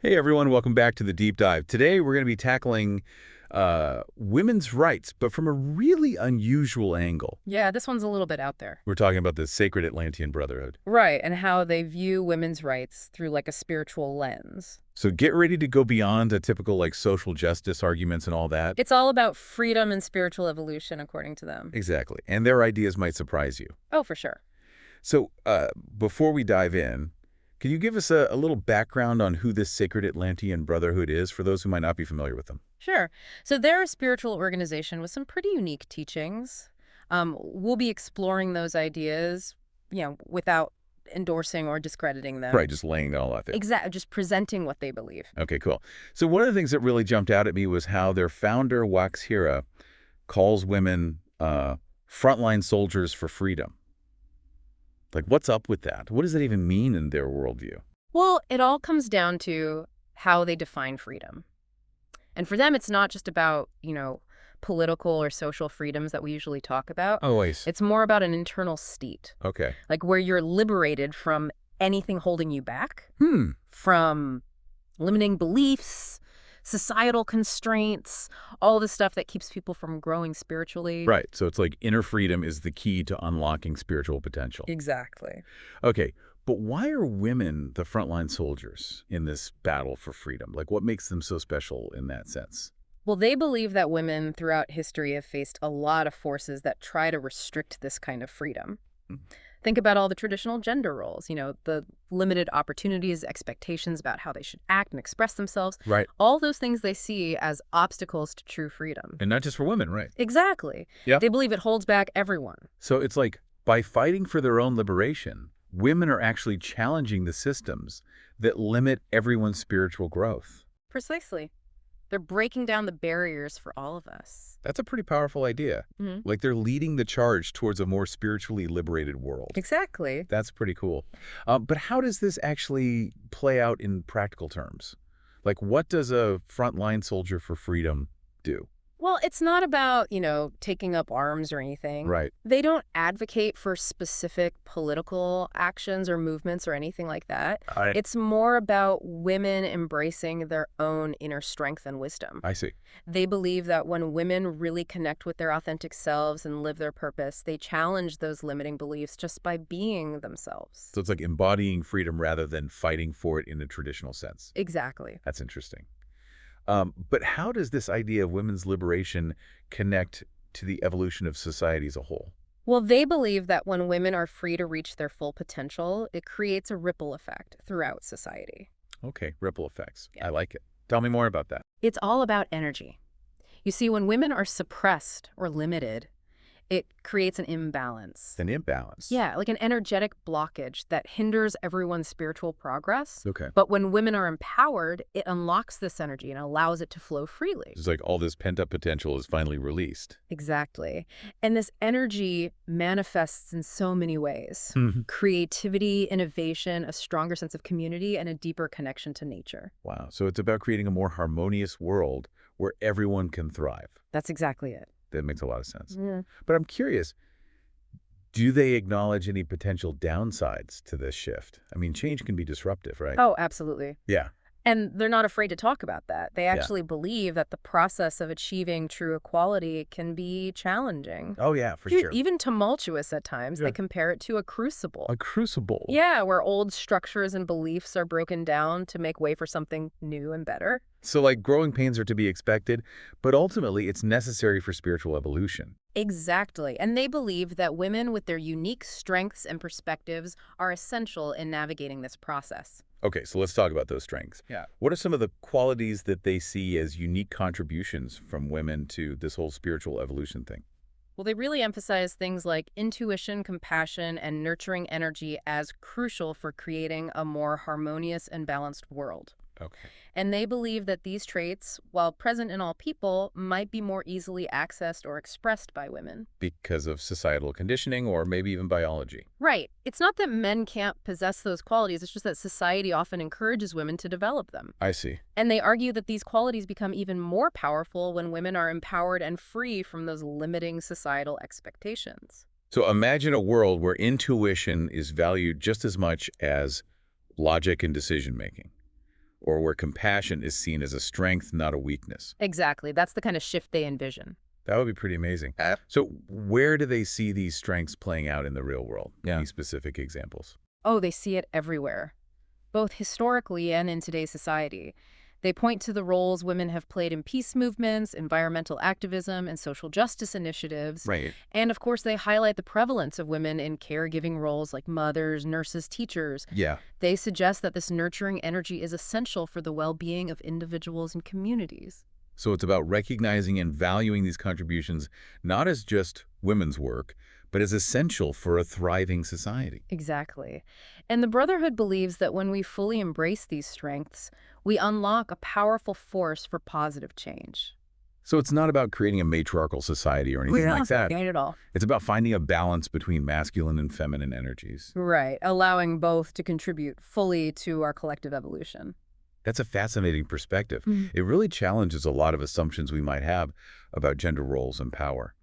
Hey everyone, welcome back to the Deep Dive. Today we're going to be tackling women's rights, but from a really unusual angle. Yeah, this one's a little bit out there. We're talking about the Sacred Atlantean Brotherhood. Right, and how they view women's rights through like a spiritual lens. So get ready to go beyond the typical social justice arguments and all that. It's all about freedom and spiritual evolution, according to them. Exactly. And their ideas might surprise you. Oh, for sure. So before we dive in, can you give us a little background on who this Sacred Atlantean Brotherhood is for those who might not be familiar with them? Sure. So they're a spiritual organization with some pretty unique teachings. We'll be exploring those ideas, without endorsing or discrediting them. Right, just laying it all out there. Exactly, just presenting what they believe. Okay, cool. So one of the things that really jumped out at me was how their founder, WaXhira, calls women frontline soldiers for freedom. Like, what's up with that? What does that even mean in their worldview? Well, it all comes down to how they define freedom. And for them, it's not just about, political or social freedoms that we usually talk about. Oh, I see. It's more about an internal state, Okay. like where you're liberated from anything holding you back, from limiting beliefs, societal constraints, all the stuff that keeps people from growing spiritually. Right. So it's like inner freedom is the key to unlocking spiritual potential. Exactly. Okay. But why are women the frontline soldiers in this battle for freedom? Like, what makes them so special in that sense? Well, they believe that women throughout history have faced a lot of forces that try to restrict this kind of freedom. Mm. Think about all the traditional gender roles, the limited opportunities, expectations about how they should act and express themselves. Right. All those things they see as obstacles to true freedom. And not just for women, right? Exactly. Yeah. They believe it holds back everyone. So it's like by fighting for their own liberation, women are actually challenging the systems that limit everyone's spiritual growth. Precisely. They're breaking down the barriers for all of us. That's a pretty powerful idea. Mm-hmm. Like they're leading the charge towards a more spiritually liberated world. Exactly. That's pretty cool. But how does this actually play out in practical terms? Like, what does a frontline soldier for freedom do? Well, it's not about, taking up arms or anything. Right. They don't advocate for specific political actions or movements or anything like that. It's more about women embracing their own inner strength and wisdom. I see. They believe that when women really connect with their authentic selves and live their purpose, they challenge those limiting beliefs just by being themselves. So it's like embodying freedom rather than fighting for it in a traditional sense. Exactly. That's interesting. But how does this idea of women's liberation connect to the evolution of society as a whole? Well, they believe that when women are free to reach their full potential, it creates a ripple effect throughout society. Okay, ripple effects. Yeah. I like it. Tell me more about that. It's all about energy. You see, when women are suppressed or limited, it creates an imbalance. An imbalance. Yeah, like an energetic blockage that hinders everyone's spiritual progress. Okay. But when women are empowered, it unlocks this energy and allows it to flow freely. It's like all this pent-up potential is finally released. Exactly. And this energy manifests in so many ways. Mhm. Creativity, innovation, a stronger sense of community, and a deeper connection to nature. Wow. So it's about creating a more harmonious world where everyone can thrive. That's exactly it. That makes a lot of sense. Yeah. But I'm curious, do they acknowledge any potential downsides to this shift? I mean, change can be disruptive, right? Oh, absolutely. Yeah. And they're not afraid to talk about that. They actually believe that the process of achieving true equality can be challenging. Oh, yeah, for sure. Even tumultuous at times. Yeah. They compare it to a crucible. A crucible. Yeah, where old structures and beliefs are broken down to make way for something new and better. So, like, growing pains are to be expected, but ultimately it's necessary for spiritual evolution. Exactly. And they believe that women with their unique strengths and perspectives are essential in navigating this process. Okay, so let's talk about those strengths. Yeah. What are some of the qualities that they see as unique contributions from women to this whole spiritual evolution thing? Well, they really emphasize things like intuition, compassion, and nurturing energy as crucial for creating a more harmonious and balanced world. Okay. And they believe that these traits, while present in all people, might be more easily accessed or expressed by women. Because of societal conditioning or maybe even biology. Right. It's not that men can't possess those qualities, it's just that society often encourages women to develop them. I see. And they argue that these qualities become even more powerful when women are empowered and free from those limiting societal expectations. So imagine a world where intuition is valued just as much as logic and decision-making. or where compassion is seen as a strength, not a weakness. Exactly. That's the kind of shift they envision. That would be pretty amazing. So where do they see these strengths playing out in the real world? Yeah. Any specific examples? Oh, they see it everywhere, both historically and in today's society. They point to the roles women have played in peace movements, environmental activism, and social justice initiatives. Right. And of course, they highlight the prevalence of women in caregiving roles like mothers, nurses, teachers. Yeah. They suggest that this nurturing energy is essential for the well-being of individuals and communities. So it's about recognizing and valuing these contributions not as just women's work, but as essential for a thriving society. Exactly. And the Brotherhood believes that when we fully embrace these strengths, we unlock a powerful force for positive change. So it's not about creating a matriarchal society or anything like that. Not at all. It's about finding a balance between masculine and feminine energies. Right, allowing both to contribute fully to our collective evolution. That's a fascinating perspective. It really challenges a lot of assumptions we might have about gender roles and power.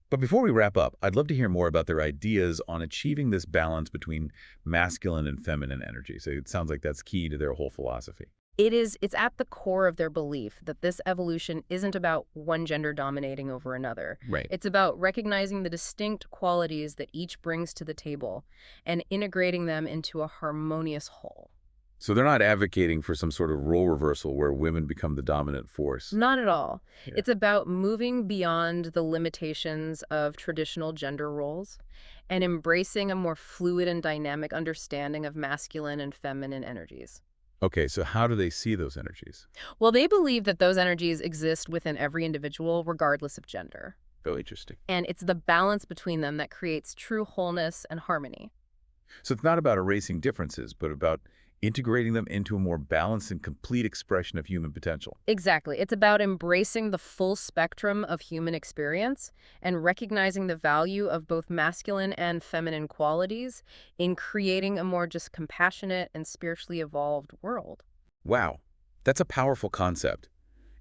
But before we wrap up, I'd love to hear more about their ideas on achieving this balance between masculine and feminine energy. So it sounds like that's key to their whole philosophy. It's at the core of their belief that this evolution isn't about one gender dominating over another. Right. It's about recognizing the distinct qualities that each brings to the table and integrating them into a harmonious whole. So they're not advocating for some sort of role reversal where women become the dominant force. Not at all. Yeah. It's about moving beyond the limitations of traditional gender roles and embracing a more fluid and dynamic understanding of masculine and feminine energies. Okay, so how do they see those energies? Well, they believe that those energies exist within every individual, regardless of gender. Oh, interesting. And it's the balance between them that creates true wholeness and harmony. So it's not about erasing differences, but about integrating them into a more balanced and complete expression of human potential. Exactly. It's about embracing the full spectrum of human experience and recognizing the value of both masculine and feminine qualities in creating a more just compassionate and spiritually evolved world. Wow, that's a powerful concept.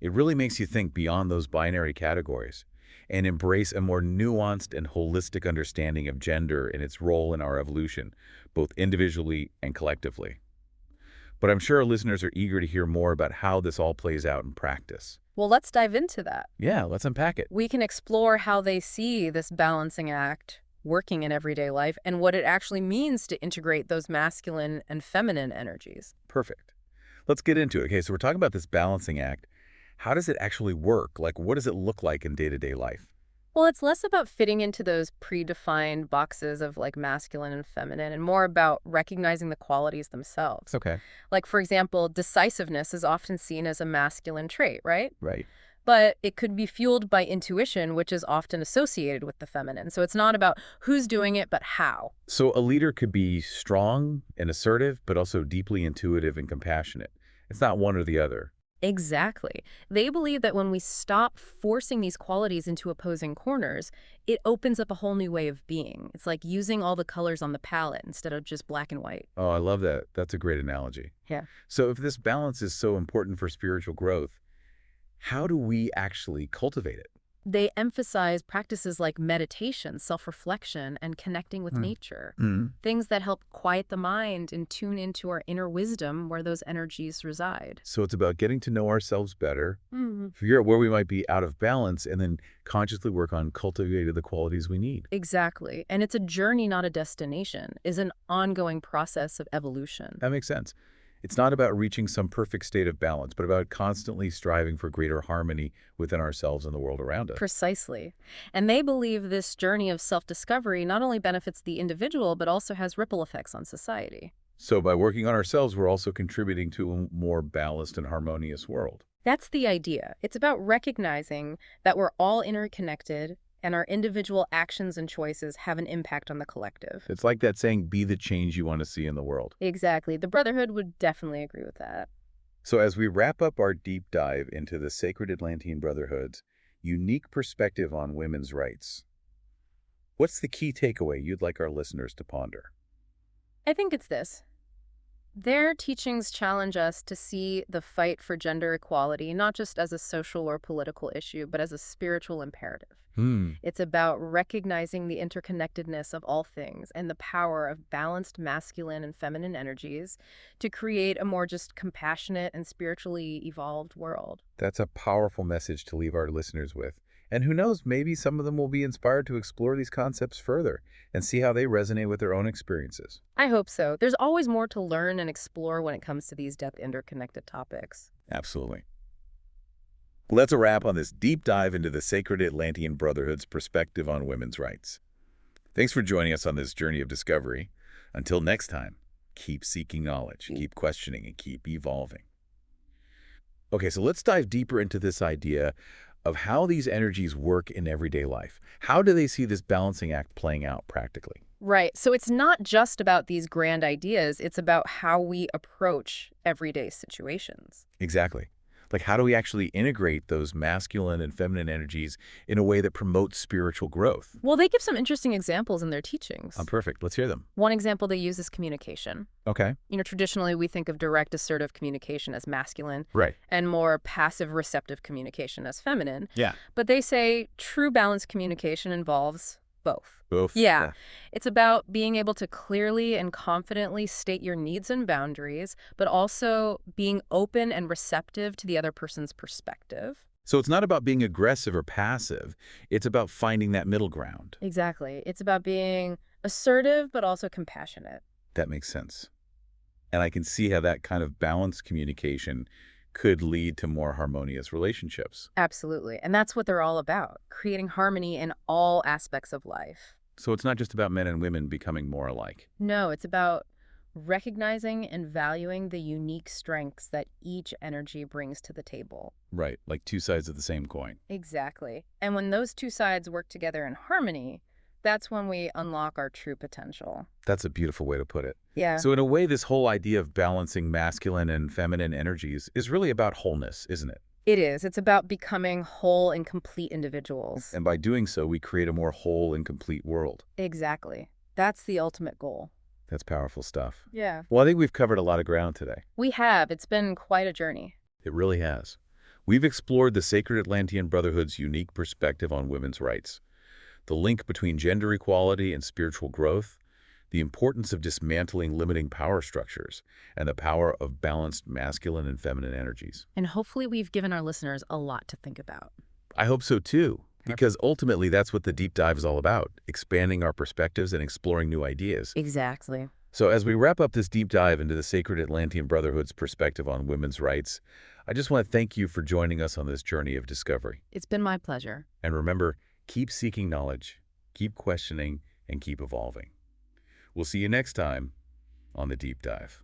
It really makes you think beyond those binary categories and embrace a more nuanced and holistic understanding of gender and its role in our evolution, both individually and collectively. But I'm sure our listeners are eager to hear more about how this all plays out in practice. Well, let's dive into that. Yeah, let's unpack it. We can explore how they see this balancing act working in everyday life and what it actually means to integrate those masculine and feminine energies. Perfect. Let's get into it. Okay, so we're talking about this balancing act. How does it actually work? Like, what does it look like in day-to-day life? Well, it's less about fitting into those predefined boxes of like masculine and feminine and more about recognizing the qualities themselves. Okay. Like, for example, decisiveness is often seen as a masculine trait, right? Right. But it could be fueled by intuition, which is often associated with the feminine. So it's not about who's doing it, but how. So a leader could be strong and assertive, but also deeply intuitive and compassionate. It's not one or the other. Exactly. They believe that when we stop forcing these qualities into opposing corners, it opens up a whole new way of being. It's like using all the colors on the palette instead of just black and white. Oh, I love that. That's a great analogy. Yeah. So if this balance is so important for spiritual growth, how do we actually cultivate it? They emphasize practices like meditation, self-reflection, and connecting with nature. Things that help quiet the mind and tune into our inner wisdom where those energies reside. So it's about getting to know ourselves better, figure out where we might be out of balance, and then consciously work on cultivating the qualities we need. Exactly. And it's a journey, not a destination. It's an ongoing process of evolution. That makes sense. It's not about reaching some perfect state of balance, but about constantly striving for greater harmony within ourselves and the world around us. Precisely. And they believe this journey of self-discovery not only benefits the individual, but also has ripple effects on society. So by working on ourselves, we're also contributing to a more balanced and harmonious world. That's the idea. It's about recognizing that we're all interconnected and our individual actions and choices have an impact on the collective. It's like that saying, be the change you want to see in the world. Exactly. The Brotherhood would definitely agree with that. So as we wrap up our deep dive into the Sacred Atlantean Brotherhood's unique perspective on women's rights, what's the key takeaway you'd like our listeners to ponder? I think it's this. Their teachings challenge us to see the fight for gender equality not just as a social or political issue, but as a spiritual imperative. Hmm. It's about recognizing the interconnectedness of all things and the power of balanced masculine and feminine energies to create a more just compassionate and spiritually evolved world. That's a powerful message to leave our listeners with. And who knows, maybe some of them will be inspired to explore these concepts further and see how they resonate with their own experiences. I hope so. There's always more to learn and explore when it comes to these depth interconnected topics. Absolutely. Well, that's a wrap on this deep dive into the Sacred Atlantean Brotherhood's perspective on women's rights. Thanks for joining us on this journey of discovery. Until next time, keep seeking knowledge, keep questioning, and keep evolving. Okay, so let's dive deeper into this idea of how these energies work in everyday life. How do they see this balancing act playing out practically? Right. So it's not just about these grand ideas, it's about how we approach everyday situations. Exactly. Like, how do we actually integrate those masculine and feminine energies in a way that promotes spiritual growth? Well, they give some interesting examples in their teachings. Perfect. Let's hear them. One example they use is communication. Okay. Traditionally we think of direct assertive communication as masculine Right. and more passive receptive communication as feminine. Yeah. But they say true balanced communication involves both. Both. Yeah. It's about being able to clearly and confidently state your needs and boundaries, but also being open and receptive to the other person's perspective. So it's not about being aggressive or passive. It's about finding that middle ground. Exactly. It's about being assertive, but also compassionate. That makes sense. And I can see how that kind of balanced communication could lead to more harmonious relationships. Absolutely. And that's what they're all about, creating harmony in all aspects of life. So it's not just about men and women becoming more alike. No, it's about recognizing and valuing the unique strengths that each energy brings to the table. Right, like two sides of the same coin. Exactly. And when those two sides work together in harmony, that's when we unlock our true potential. That's a beautiful way to put it. Yeah. So in a way, this whole idea of balancing masculine and feminine energies is really about wholeness, isn't it? It is. It's about becoming whole and complete individuals. And by doing so, we create a more whole and complete world. Exactly. That's the ultimate goal. That's powerful stuff. Yeah. Well, I think we've covered a lot of ground today. We have. It's been quite a journey. It really has. We've explored the Sacred Atlantean Brotherhood's unique perspective on women's rights, the link between gender equality and spiritual growth, the importance of dismantling limiting power structures, and the power of balanced masculine and feminine energies. And hopefully we've given our listeners a lot to think about. I hope so too, because ultimately that's what the deep dive is all about, expanding our perspectives and exploring new ideas. Exactly. So as we wrap up this deep dive into the Sacred Atlantean Brotherhood's perspective on women's rights, I just want to thank you for joining us on this journey of discovery. It's been my pleasure. And remember, keep seeking knowledge, keep questioning, and keep evolving. We'll see you next time on The Deep Dive.